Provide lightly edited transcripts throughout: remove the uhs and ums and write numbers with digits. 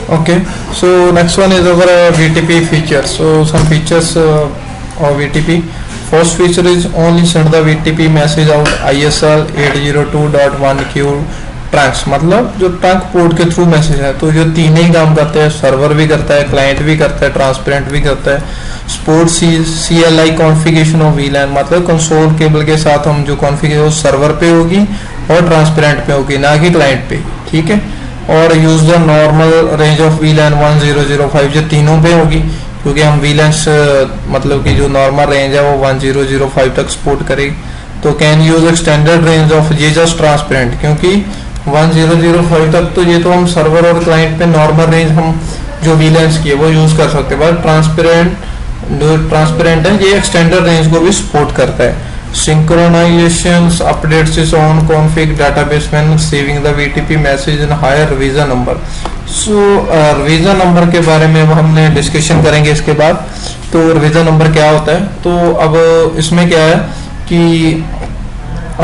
Okay, so next one is our VTP features. So some features of VTP. First feature is only send the VTP message out ISL 802.1q Trunks, मतलब जो trunk port के through message है, तो जो तीन ही काम करते हैं, सर्वर भी करता है, क्लाइंट भी करता है, ट्रांसपेरेंट भी करता है। Sport CLI configuration of VLAN, मतलब कंसोल केबल के साथ हम जो कॉन्फ़िगरेशन सर्वर पे होगी और ट्रांसपेरेंट पे होगी, ना कि क्लाइंट पे, ठीक है। और use the normal range of VLAN 1005, जो तीनों पे होगी, क्योंकि हम VLAN मतलब कि जो नॉर्मल रेंज है वो 1005 तक सपोर्ट करेगी। तो can use extended range of ये जस्ट ट्रांसपेरेंट, क्योंकि 1005 तक तो ये तो हम सर्वर और क्लाइंट पे नॉर्मल रेंज हम जो VLANs की है वो यूज कर सकते हैं, बट ट्रांसपेरेंट है ये एक्सटेंडेड रेंज को भी सपोर्ट करता है। Synchronizations updates its own config database when saving the VTP message in higher revision number. So revision number के बारे में हमने डिस्कशन करेंगे इसके बाद। तो revision number क्या होता है, तो अब इसमें क्या है कि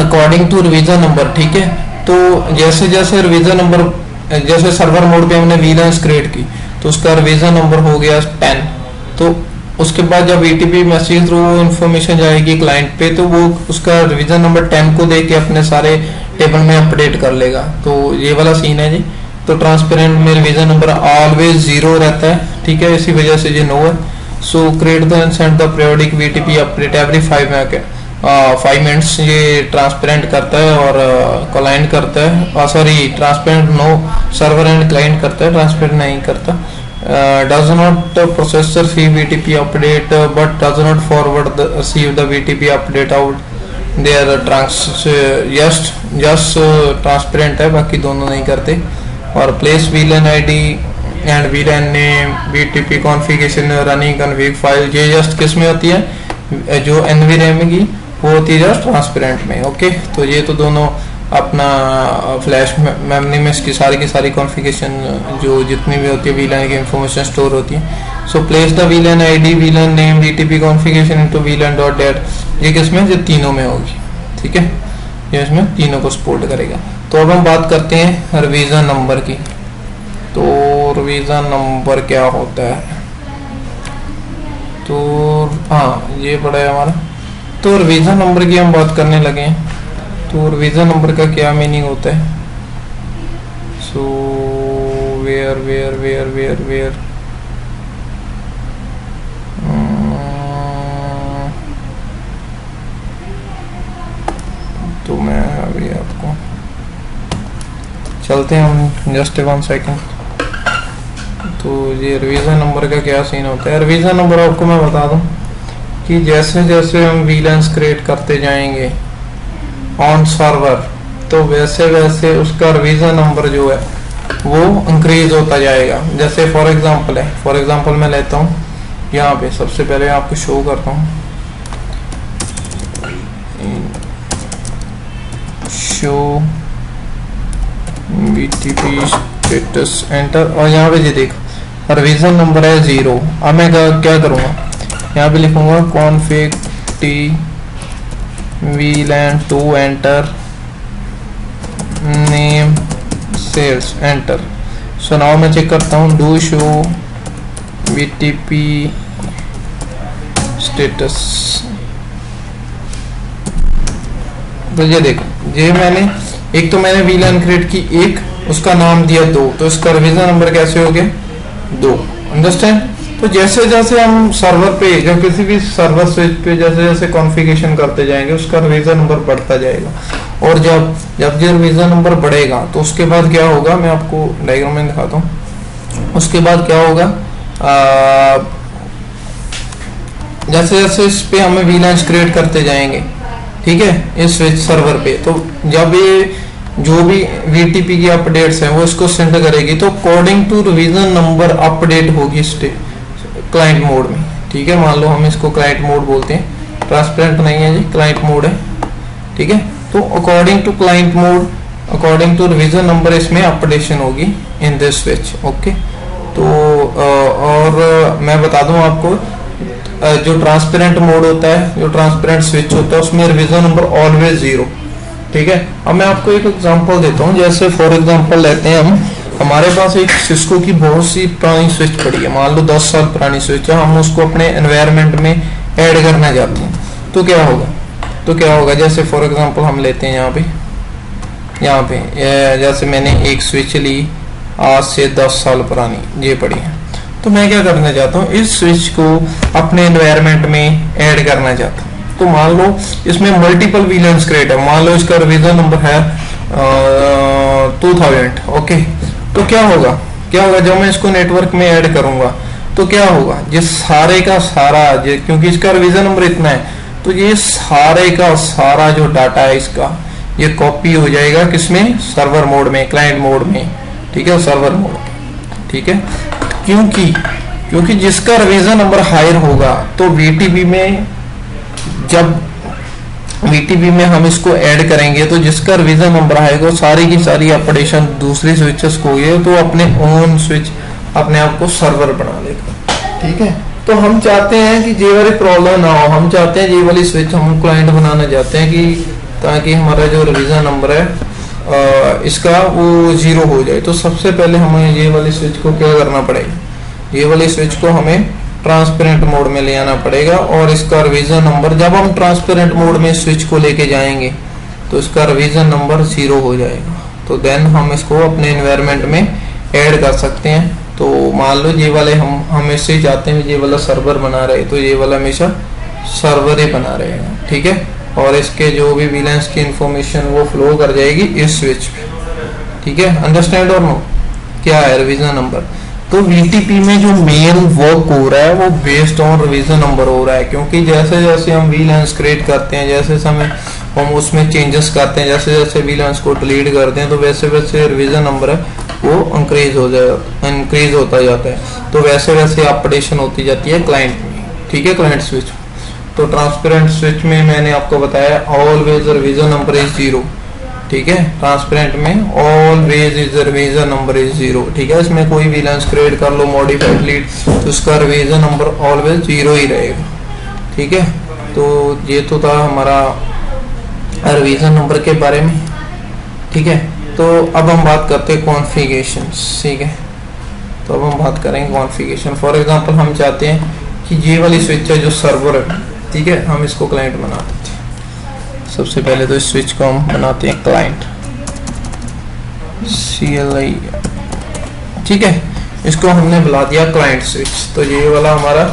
अकॉर्डिंग टू revision number, ठीक है, तो जैसे जैसे रिवीजन नंबर, जैसे सर्वर मोड पे हमने VLANs क्रिएट की तो उसका रिवीजन नंबर हो गया 10, तो उसके बाद जब VTP मैसेज थ्रू इंफॉर्मेशन जाएगी क्लाइंट पे, तो वो उसका रिवीजन नंबर 10 को देके अपने सारे टेबल में अपडेट कर लेगा। तो ये वाला सीन है जी। तो ट्रांसपेरेंट में रिवीजन नंबर ऑलवेज 0 रहता है, ठीक है, इसी वजह से ये नो है। So create the and send the periodic VTP update every 5 minutes ये ट्रांसपेरेंट करता है और क्लाइंट करता है, sorry transparent no, server and client करता है, ट्रांसपेरेंट नहीं करता। Does not processor see VTP update but does not forward receive the VTP update out their trunks. just transparent है, बाकी दोनों नहीं करते। और place VLAN ID and VLAN name, VTP configuration, running config file, ये just किस में होती है, जो NVRAM की वो होती है जस्ट ट्रांसपेरेंट में। ओके, तो ये तो दोनों अपना फ्लैश मेमोरी में इसकी सारी की सारी कॉन्फ़िगरेशन जो जितनी भी होती है VLAN की इंफॉर्मेशन स्टोर होती है। So place the VLAN ID, VLAN name, VTP configuration into VLAN.dat, ये किसमें, ये तीनों में होगी, ठीक है, ये इसमें तीनों को सपोर्ट करेगा। तो अब हम बात करते हैं रिवीजन नंबर की। तो रिवीजन नंबर क्या होता है, तो हाँ ये पड़ा है हमारा। तो रिवीजन नंबर की हम बात करने लगे हैं। तो रिवीजन नंबर का क्या मीनिंग होता है, सो वेयर तो मैं अभी आपको चलते हैं हम, जस्ट 1 सेकेंड। तो ये रिवीजन नंबर का क्या सीन होता है। रिवीजन नंबर आपको मैं बता दूं कि जैसे जैसे हम VLANs क्रिएट करते जाएंगे ऑन सर्वर, तो वैसे वैसे उसका रिवीजन नंबर जो है वो इंक्रीज होता जाएगा। जैसे फॉर एग्जांपल मैं लेता हूँ यहाँ पे, सबसे पहले आपको शो करता हूँ, शो VTP स्टेटस एंटर, और यहाँ पे ये देखो रिवीजन नंबर है 0। अब मैं क्या करूँगा, यहाँ पे लिखूंगा config t VLAN 2 enter, name sales enter. So now मैं चेक करता हूँ, डू शो VTP स्टेटस। तो ये देखो, ये मैंने एक तो मैंने VLAN क्रिएट की, एक उसका नाम दिया 2, तो इसका रिवीजन नंबर कैसे हो गया 2, अंडरस्टैंड। तो जैसे जैसे हम सर्वर पे या किसी भी सर्वर स्विच पे जैसे जैसे कॉन्फ़िगरेशन करते जाएंगे उसका रिवीजन नंबर बढ़ता जाएगा, और जब जब ये रिवीजन नंबर बढ़ेगा तो उसके बाद क्या होगा, मैं आपको डायग्राम में दिखाता हूँ। उसके बाद क्या होगा, जैसे जैसे इस पे हमें VLANs क्रिएट करते जाएंगे, ठीक है, इस स्विच सर्वर पे, तो जब ये जो भी VTP की अपडेट्स हैं वो इसको सेंड करेगी, तो according to revision number update होगी क्लाइंट मोड में, ठीक है। मान लो हम इसको क्लाइंट मोड बोलते हैं, ट्रांसपेरेंट नहीं है जी, क्लाइंट मोड है, ठीक है। तो according to client mode, according to revision number इसमें अपडेशन होगी इन दिस स्विच। ओके, तो और मैं बता दूं आपको, जो ट्रांसपेरेंट मोड होता है, जो ट्रांसपेरेंट स्विच होता है, उसमें रिवीजन नंबर ऑलवेज 0, ठीक है। अब मैं आपको एक एग्जांपल देता हूँ, जैसे फॉर एग्जांपल लेते हैं हम हमारे पास एक सिस्को की बहुत सी पुरानी स्विच पड़ी है, मान लो 10 साल पुरानी स्विच है, हम उसको अपने एनवायरनमेंट में ऐड करना चाहते हैं, तो क्या होगा जैसे फॉर एग्जांपल हम लेते हैं यहाँ पे जैसे मैंने एक स्विच ली आज से 10 साल पुरानी, ये पड़ी है, तो मैं क्या करना चाहता हूँ, इस स्विच को अपने एनवायरनमेंट में ऐड करना चाहता हूँ। तो मान लो इसमें मल्टीपल वीलेंस क्रिएट है, मान लो इसका रिवीजन नंबर है 2000, ओके। तो क्या होगा जब मैं इसको नेटवर्क में ऐड करूंगा तो क्या होगा, ये सारे का सारा, क्योंकि इसका रिवीजन नंबर इतना है, तो ये सारे का सारा जो डाटा है इसका, ये कॉपी हो जाएगा किसमें, सर्वर मोड में, क्लाइंट मोड में, ठीक है, सर्वर मोड, ठीक है। क्योंकि जिसका रिवीजन नंबर हायर होगा तो वीटीपी में, जब वीटीपी में हम इसको ऐड करेंगे तो जिसका रिवीजन नंबर आएगा सारी की सारी अपडेशन दूसरी स्विचेस को ये तो अपने ओन स्विच अपने आप को सर्वर बना लेगा, ठीक है। तो हम चाहते हैं कि ये वाली प्रॉब्लम ना हो, हम चाहते हैं ये वाली स्विच हम क्लाइंट बनाना चाहते हैं कि ताकि हमारा जो रिवीजन नंबर है इसका वो 0 हो जाए। तो सबसे पहले हमें ये वाली स्विच को क्या करना पड़ेगा, ये वाली स्विच को हमें ट्रांसपेरेंट मोड में ले आना पड़ेगा, और इसका रिवीजन नंबर जब हम ट्रांसपेरेंट मोड में स्विच को लेके जाएंगे तो इसका रिवीजन नंबर 0 हो जाएगा। तो देन हम इसको अपने एनवायरनमेंट में ऐड कर सकते हैं। तो मान लो ये वाले हम हमेशा चाहते हैं ये वाला सर्वर बना रहे, तो ये वाला हमेशा सर्वर ही बना रहेगा, ठीक है। और इसके जो भी वीलेंस की इंफॉर्मेशन वो फ्लो कर जाएगी इस स्विच पे, ठीक है। अंडरस्टैंड और नो, क्या है रिवीजन नंबर। तो वीटीपी में जो मेन वर्क हो रहा है वो बेस्ड ऑन रिवीजन नंबर हो रहा है, क्योंकि जैसे जैसे हम वीलेंस क्रिएट करते हैं, जैसे समय हम उसमें चेंजेस करते हैं, जैसे जैसे वीलेंस को डिलीट करते हैं, तो वैसे वैसे रिवीजन नंबर है वो इंक्रीज होता जाता है। तो वैसे वैसे अपडेशन होती जाती है क्लाइंट में, ठीक है, क्लाइंट स्विच। तो ट्रांसपेरेंट स्विच में मैंने आपको बताया ऑलवेज रिवीजन नंबर इज 0, ठीक है। ट्रांसपेरेंट में always is revision number is 0, ठीक है। इसमें कोई वीलेंस क्रिएट कर लो मॉडिफाइड लीड तो उसका रिवीजन नंबर ऑलवेज 0 ही रहेगा, ठीक है। तो ये तो था हमारा रिवीजन नंबर के बारे में, ठीक है। तो अब हम बात करते हैं कॉन्फ़िगरेशन, ठीक है। तो अब हम बात करेंगे कॉन्फ़िगरेशन। फॉर एग्जांपल हम चाहते हैं कि ये वाली स्विच है जो सर्वर है, ठीक है, हम इसको क्लाइंट बना देते हैं। सबसे पहले तो इस स्विच को हम बनाते हैं क्लाइंट, CLI, ठीक है। इसको हमने बुला दिया क्लाइंट स्विच, तो ये वाला हमारा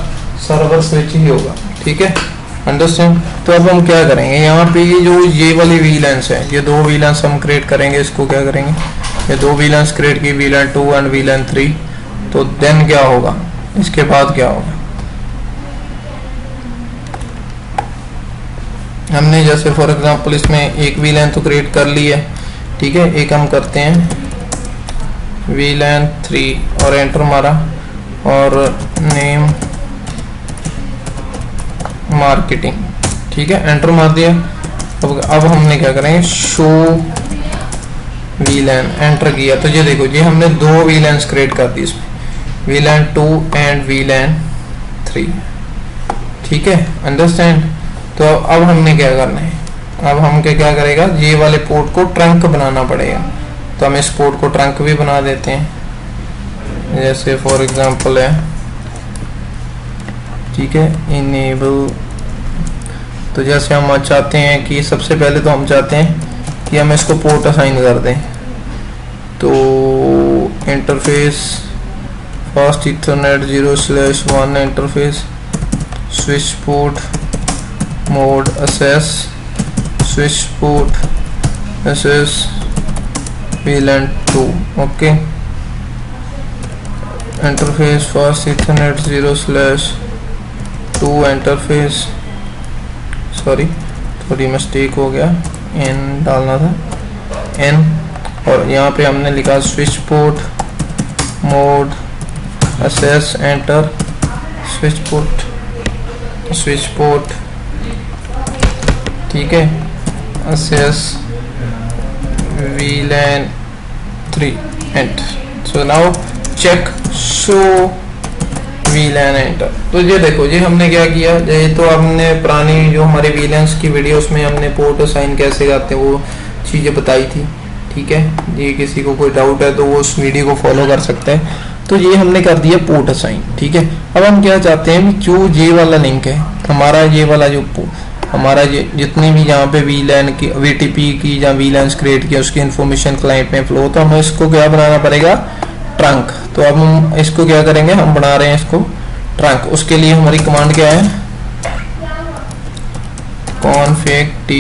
सर्वर स्विच ही होगा, ठीक है, अंडरस्टैंड। तो अब हम क्या करेंगे, यहाँ पे ये वाली वीलेंस है, ये 2 वीलेंस हम क्रिएट करेंगे, इसको क्या करेंगे, ये 2 वीलेंस क्रिएट की, VLAN 2 एंड VLAN 3। तो देन क्या होगा, इसके बाद क्या होगा, हमने जैसे फॉर एग्जांपल इसमें एक VLAN तो क्रिएट कर ली है, ठीक है। एक हम करते हैं VLAN 3 और एंटर मारा और नेम मार्केटिंग, ठीक है, एंटर मार दिया। अब हमने क्या करेंगे, शो VLAN, एंटर किया तो ये देखो ये हमने 2 VLANs क्रिएट कर दी इसमें, VLAN 2 एंड VLAN 3, ठीक है, अंडरस्टैंड। तो अब हमने क्या करना है, अब हम क्या करेगा, ये वाले पोर्ट को ट्रंक बनाना पड़ेगा। तो हम इस पोर्ट को ट्रंक भी बना देते हैं, जैसे फॉर एग्जांपल है, ठीक है, इनेबल। तो जैसे हम चाहते हैं कि सबसे पहले तो हम चाहते हैं कि हम इसको पोर्ट असाइन कर दें, तो interface fast Ethernet 0/1 interface switch port mode assess switch port assess VLAN 2, okay. Interface fast Ethernet 0/2 interface, sorry थोड़ी मिस्टेक हो गया, n डालना था n, और यहाँ पे हमने लिखा switch port mode access enter switch port, ठीक है, access VLAN 3 enter. So now check show VLAN enter. तो ये देखो ये हमने क्या किया, ये तो हमने पुरानी जो हमारे VLANs की वीडियोस में हमने पोर्ट असाइन कैसे करते हैं वो चीज़ें बताई थी। ठीक है, ये किसी को कोई डाउट है तो वो उस वीडियो को फॉलो कर सकते हैं। तो ये हमने कर दिया पोर्ट असाइन, ठीक है। अब हम क्या चाहते हैं, जो ये वाला लिंक है हमारा, ये वाला जो हमारा जितनी भी यहाँ पे वीलैन की वीटीपी की या वीलैंस क्रिएट किया उसकी इन्फॉर्मेशन क्लाइंट में फ्लो, तो हमें इसको क्या बनाना पड़ेगा, ट्रंक। तो अब हम इसको क्या करेंगे, हम बना रहे हैं इसको ट्रंक। उसके लिए हमारी कमांड क्या है, config t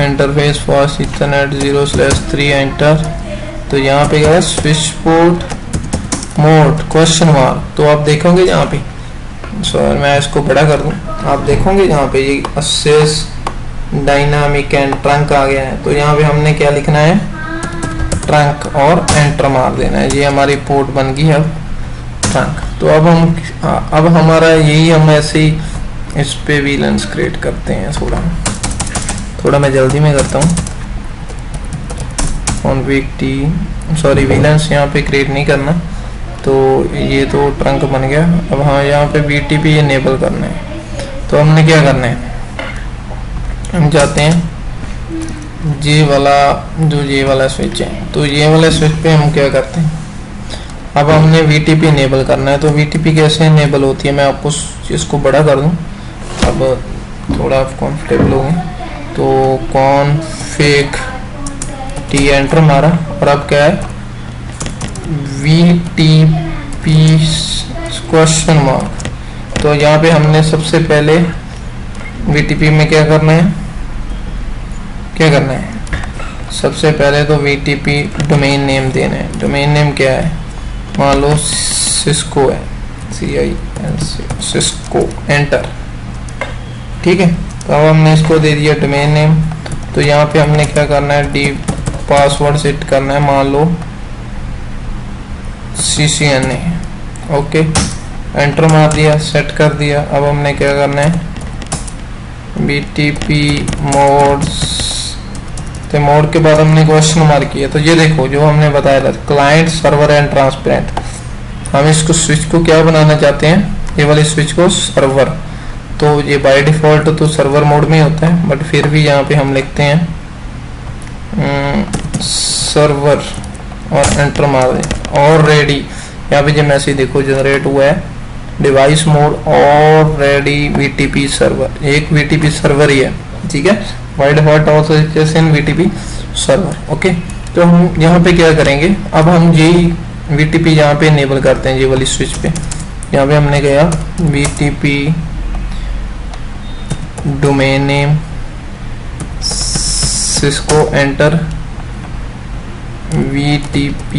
interface fast Ethernet 0/3 enter. तो यहाँ पे क्या है, switch port mode question mark. तो आप देखोगे यहाँ पे, सॉरी मैं इसको बड़ा कर दूं, आप देखोगे यहाँ पे ये असेस डायनामिक एंड ट्रंक आ गया है। तो यहाँ पे हमने क्या लिखना है, ट्रंक, और एंटर मार देना है। ये हमारी पोर्ट बन गई है अब ट्रंक। तो अब हमारा यही, हम ऐसे ही इस पे वीलेंस क्रिएट करते हैं। थोड़ा मैं जल्दी में करता हूँ। config t, सॉरी वीलेंस यहाँ पे क्रिएट नहीं करना। तो ये तो ट्रंक बन गया। अब हाँ, यहाँ पे BTP इनेबल करना है। तो हमने क्या करना है, हम जाते हैं ये वाला स्विच है, तो ये वाला स्विच पे हम क्या करते हैं, अब हमने VTP इनेबल करना है। तो VTP कैसे इनेबल होती है, मैं आपको इसको बड़ा कर दूं, अब थोड़ा आप कंफर्टेबल हो गए। तो config t एंटर मारा, और अब क्या है, VTP क्वेश्चन मार्क। तो यहाँ पे हमने सबसे पहले VTP में क्या करना है, सबसे पहले तो VTP डोमेन नेम देना है। डोमेन नेम क्या है, मान लो सिस्को है, CISC सिस्को, एंटर, ठीक है। तो अब हमने इसको दे दिया डोमेन नेम। तो यहाँ पे हमने क्या करना है, डी पासवर्ड सेट करना है, मान लो CCNA, ओके, एंटर मार दिया, सेट कर दिया। अब हमने क्या करना है, BTP मोड्स, तो मोड के बाद हमने क्वेश्चन मार्क किया। तो ये देखो जो हमने बताया था, क्लाइंट सर्वर एंड ट्रांसपेरेंट। हम इसको स्विच को क्या बनाना चाहते हैं, ये वाले स्विच को सर्वर। तो ये बाय डिफॉल्ट तो सर्वर मोड में होता है, बट फिर भी यहाँ पे हम लिखते हैं सर्वर और एंटर मार दें। ऑलरेडी यहाँ पे जो मैसेज देखो जनरेट हुआ है, device mode already VTP server, एक VTP सर्वर ही है, ठीक है। By default authorization VTP server, okay. तो हम यहाँ पे क्या करेंगे, अब हम यही VTP यहाँ पे इनेबल करते हैं, ये वाली स्विच पे। यहाँ पे हमने गया VTP domain name Cisco, enter, VTP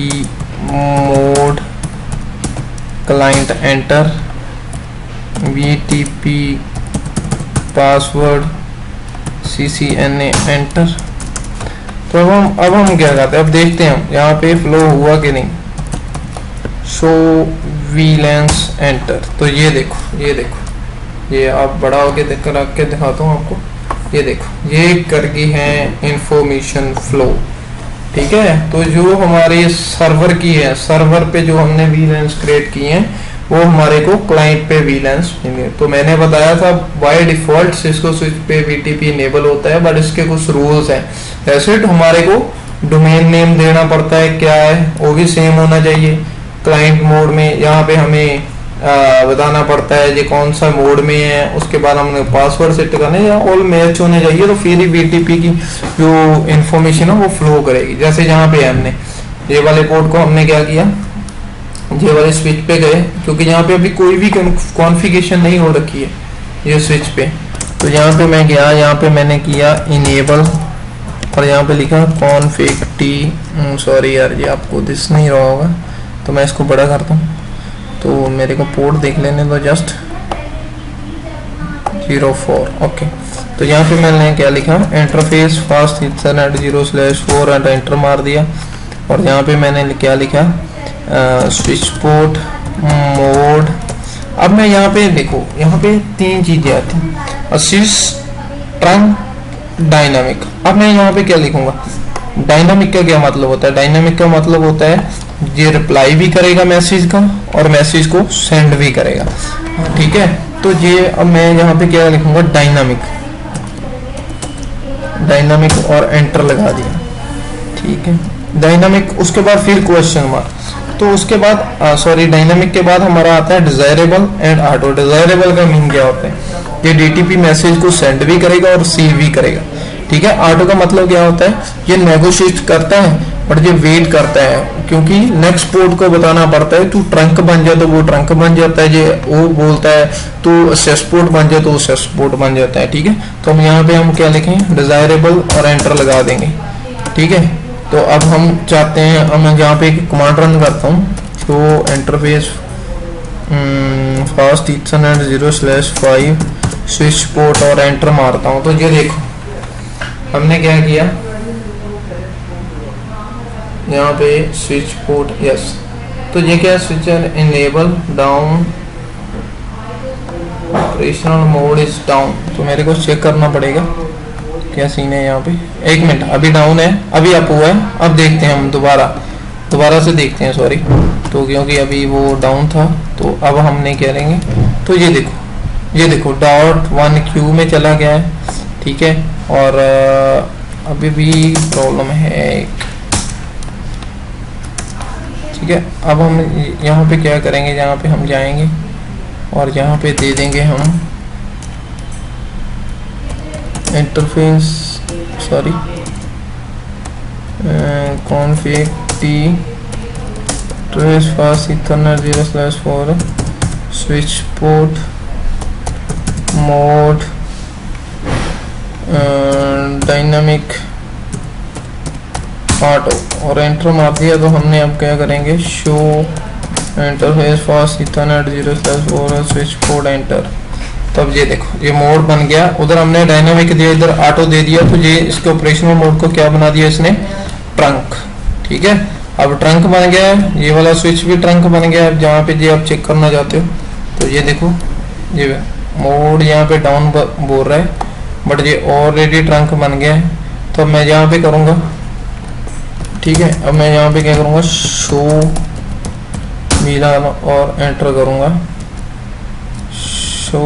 mode client, enter, VTP password CCNA, enter. तो अब हम क्या करते हैं, अब देखते हैं हम यहाँ पे फ्लो हुआ कि नहीं। Show valence, enter. तो ये देखो ये आप बड़ा होके रख के दिखाता हूँ आपको। ये देखो ये कर गई है इंफॉर्मेशन फ्लो, ठीक है। तो जो हमारे सर्वर की है, सर्वर पे जो हमने वीलेंस क्रिएट किए हैं वो हमारे को क्लाइंट पे वीलेंस मिलेंगे। तो मैंने बताया था बाय डिफॉल्ट सिस्को स्विच पे VTP इनेबल होता है, बट इसके कुछ रूल्स हैं। ऐसे हमारे को डोमेन नेम देना पड़ता है, क्या है वो भी सेम होना चाहिए क्लाइंट मोड में। यहाँ पे हमें बताना पड़ता है ये कौन सा मोड में है, उसके बाद हमने पासवर्ड सेट करना है, या ऑल मैच होने चाहिए। तो फिर ही VTP की जो इंफॉर्मेशन है वो फ्लो करेगी। जैसे यहाँ पे हमने ये वाले पोर्ट को हमने क्या किया, ये वाले स्विच पे गए, क्योंकि यहाँ पे अभी कोई भी कॉन्फ़िगरेशन नहीं हो रखी है ये स्विच पे। तो यहाँ पे मैं गया, यहाँ पे मैंने किया इनेबल, और यहाँ पे लिखा config t, सॉरी यार ये आपको दिस नहीं रहा होगा, तो मैं इसको बड़ा करता हूँ। तो मेरे को पोर्ट देख लेने दो, जस्ट 04, ओके। तो यहाँ पे मैंने क्या लिखा, interface fast Ethernet 0/4 and enter मार दिया। और यहाँ पे मैंने क्या लिखा, स्विच पोर्ट मोड। अब मैं यहाँ पे देखो, यहाँ पे 3 चीजें आती हैं, असिस्ट, ट्रंक, डायनामिक। अब मैं यहाँ पे क्या लिखूंगा, डायनामिक का क्या मतलब होता है, डायनामिक का मतलब होता है ये रिप्लाई भी करेगा मैसेज का और मैसेज को सेंड भी करेगा, ठीक है। तो ये अब मैं यहाँ पे क्या लिखूंगा, डायनामिक, और एंटर लगा दिया, ठीक है। डायनामिक, उसके बाद फिर क्वेश्चन मार्क। तो उसके बाद सॉरी, डायनामिक के बाद हमारा आता है डिजायरेबल एंड ऑटो। डिजायरेबल का मीन क्या होता है? ये डीटीपी मैसेज को सेंड भी करेगा और रिसीव भी करेगा, ठीक है। ऑटो का मतलब क्या होता है? ये नेगोशिएट करता है और ये वेट करता है, क्योंकि नेक्स्ट पोर्ट को बताना पड़ता है तू ट्रंक बन जा तो वो ट्रंक बन जाता है, ये वो बोलता है तो सेस पोर्ट बन जाए तो वो सेस पोर्ट बन जाता है, ठीक है। तो हम यहाँ पे हम क्या लिखें? डिजायरेबल और एंटर लगा देंगे, ठीक है। तो अब हम चाहते हैं, अब मैं यहाँ पे एक कमांड रन करता हूँ, तो interface fast Ethernet 0/5 switch port और एंटर मारता हूँ। तो ये देखो हमने क्या किया, यहाँ पे स्विच पोर्ट, यस। तो ये क्या? Switch enable down, operational mode is down. तो मेरे को चेक करना पड़ेगा क्या सीन है यहाँ पे। एक मिनट, अभी डाउन है, अभी अप हुआ है। अब देखते हैं हम दोबारा से देखते हैं, सॉरी। तो क्योंकि अभी वो डाउन था, तो अब हमने क्या करेंगे, तो ये देखो .1Q में चला गया है, ठीक है। और अभी भी प्रॉब्लम है एक, ठीक है। अब हम यहाँ पे क्या करेंगे, यहाँ पे हम जाएंगे और यहाँ पे दे देंगे हम interface, sorry, config T trace fast Ethernet 0/4 switch port mode dynamic auto और एंटर मार दिया। तो हमने अब क्या करेंगे, show interface fast Ethernet 0/4 switch port enter. तब ये देखो ये मोड बन गया। उधर हमने डायनामिक दिया, इधर ऑटो दे दिया, तो ये इसके ऑपरेशनल मोड को क्या बना दिया इसने? ट्रंक, ठीक है। अब ट्रंक बन गया है, ये वाला स्विच भी ट्रंक बन गया है। जहाँ पे ये आप चेक करना चाहते हो, तो ये देखो ये मोड यहाँ पे डाउन बोल रहा है, बट ये ऑलरेडी ट्रंक बन गया है। तो मैं यहाँ पे करूँगा, ठीक है। अब मैं यहाँ पे क्या करूँगा, शो मिलान और एंटर करूँगा, शो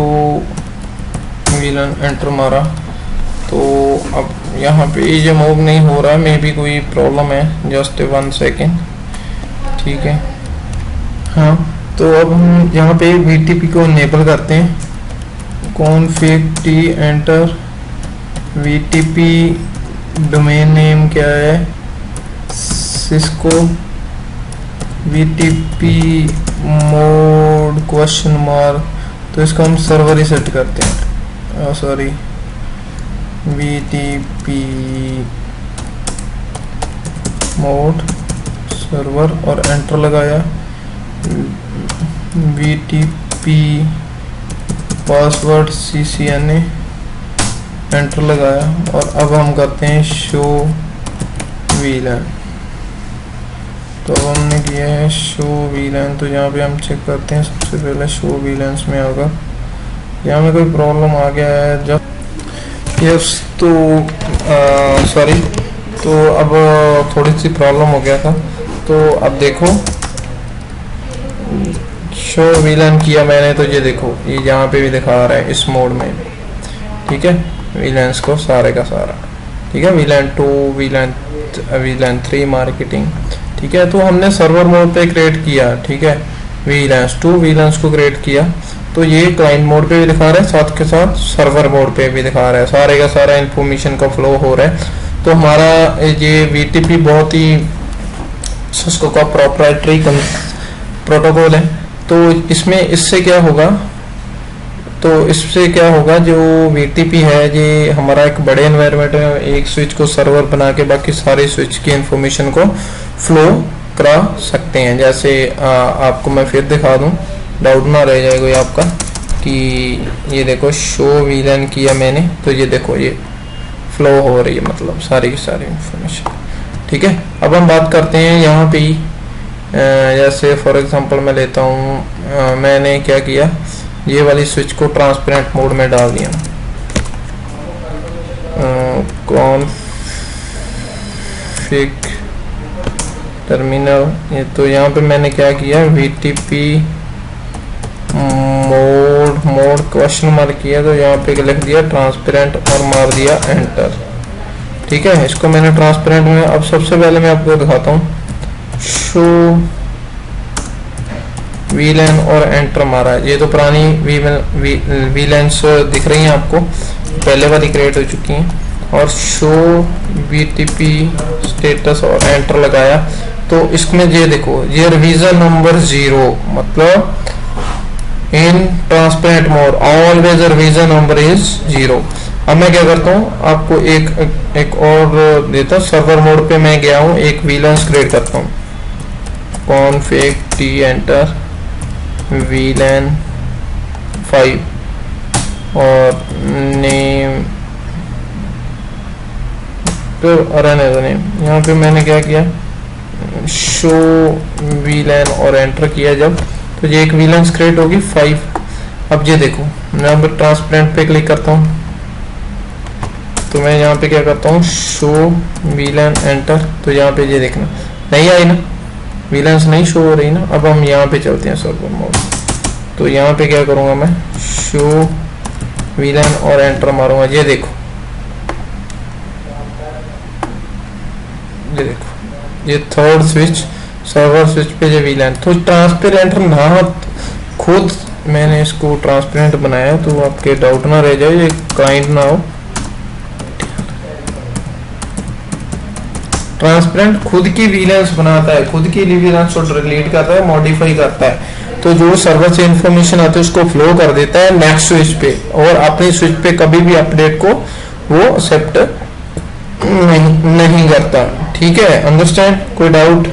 मिलान एंटर मारा। तो अब यहाँ पे ये मूव नहीं हो रहा है, मे बी कोई प्रॉब्लम है, जस्ट 1 सेकेंड, ठीक है। हाँ, तो अब हम यहाँ पे VTP को इनेबल करते हैं, config T enter, VTP domain name क्या है, Cisco, VTP mode question mark. तो इसको हम सर्वर ही सेट करते हैं, सॉरी, VTP मोड सर्वर और एंटर लगाया, VTP पासवर्ड CCNA एंटर लगाया। और अब हम करते हैं शो VLAN। तो अब हमने किया है शो VLAN। तो यहाँ पे हम चेक करते हैं, सबसे पहले शो VLANs में होगा, यहाँ में कोई प्रॉब्लम आ गया है जब, यस। तो सॉरी, तो अब थोड़ी सी प्रॉब्लम हो गया था। तो अब देखो शो VLAN किया मैंने, तो ये देखो ये यहाँ पे भी दिखा रहा है इस मोड में, ठीक है। VLANs को सारे का सारा, ठीक है। VLAN 2, VLAN 3 मार्केटिंग, ठीक है। तो हमने सर्वर मोड पे क्रिएट किया, ठीक है। VLANs 2 VLANs को क्रिएट किया, तो ये क्लाइंट मोड पे भी दिखा रहा है, साथ के साथ सर्वर मोड पे भी दिखा रहा है, सारे का सारा इंफॉर्मेशन का फ्लो हो रहा है। तो हमारा ये VTP बहुत ही सिस्को का प्रोप्राइटरी प्रोटोकॉल है। तो इसमें इससे क्या होगा, जो VTP है ये हमारा एक बड़े एनवायरनमेंट में एक स्विच को सर्वर बना के बाकी सारे स्विच की इंफॉर्मेशन को फ्लो करा सकते हैं। जैसे आपको मैं फिर दिखा दूं, डाउट ना रह जाए कोई आपका, कि ये देखो शो VLAN किया मैंने, तो ये देखो ये फ्लो हो रही है, मतलब सारी की सारी इंफॉर्मेशन, ठीक है। अब हम बात करते हैं यहाँ पे, जैसे फॉर एग्जांपल मैं लेता हूँ, मैंने क्या किया, ये वाली स्विच को ट्रांसपेरेंट मोड में डाल दिया, कॉन्फ़िग टर्मिनल। ये तो यहाँ पे मैंने क्या किया, VTP मोड क्वेश्चन मार्क किया, तो यहाँ पे लिख दिया ट्रांसपेरेंट और मार दिया एंटर। ठीक है, इसको मैंने ट्रांसपेरेंट में, अब सबसे पहले मैं आपको दिखाता हूँ, शो वीलन और एंटर मारा है। ये तो पुरानी वीलेंस दिख रही हैं आपको, पहले वाली क्रिएट हो चुकी हैं। और शो वीटीपी स्टेटस और एंटर लगाया, तो इसमें ये देखो, ये रिवीजन नंबर 0, मतलब in transparent mode always revision number is 0। अब मैं क्या करता हूँ, आपको एक और देता हूँ। सर्वर मोड पे मैं गया हूँ, एक वीलेंस क्रिएट करता हूँ, कॉन्फिग टी एंटर VLAN 5 और नेम तो रहने दो नेम। यहाँ पे मैंने क्या किया, शो VLAN और एंटर किया जब, तो ये एक VLAN क्रिएट होगी 5। अब ये देखो, मैं यहाँ पे ट्रांसपेरेंट पे क्लिक करता हूँ, तो मैं यहाँ पे क्या करता हूँ, शो VLAN एंटर, तो यहाँ पे ये देखना नहीं आई ना, VLANs नहीं शो हो रही ना। अब हम यहाँ पे चलते हैं सर्वर मोड, तो यहाँ पे क्या करूँगा मैं, शो VLAN और एंटर मारूंगा। ये देखो, ये देखो, ये थर्ड स्विच, सर्वर स्विच पे ये VLAN, तो ट्रांसपेरेंट ना, खुद मैंने इसको ट्रांसपेरेंट बनाया, तो आपके डाउट ना रह जाए, ये क्लाइंट ना हो। ट्रांसपेरेंट खुद की VLANs बनाता है, खुद की VLANs को डिलीट करता है, मॉडिफाई करता है, तो जो सर्वर से इंफॉर्मेशन आती है उसको फ्लो कर देता है नेक्स्ट स्विच पे, और अपनी स्विच पे कभी भी अपडेट को वो एक्सेप्ट नहीं करता। ठीक है, अंडरस्टैंड? कोई डाउट?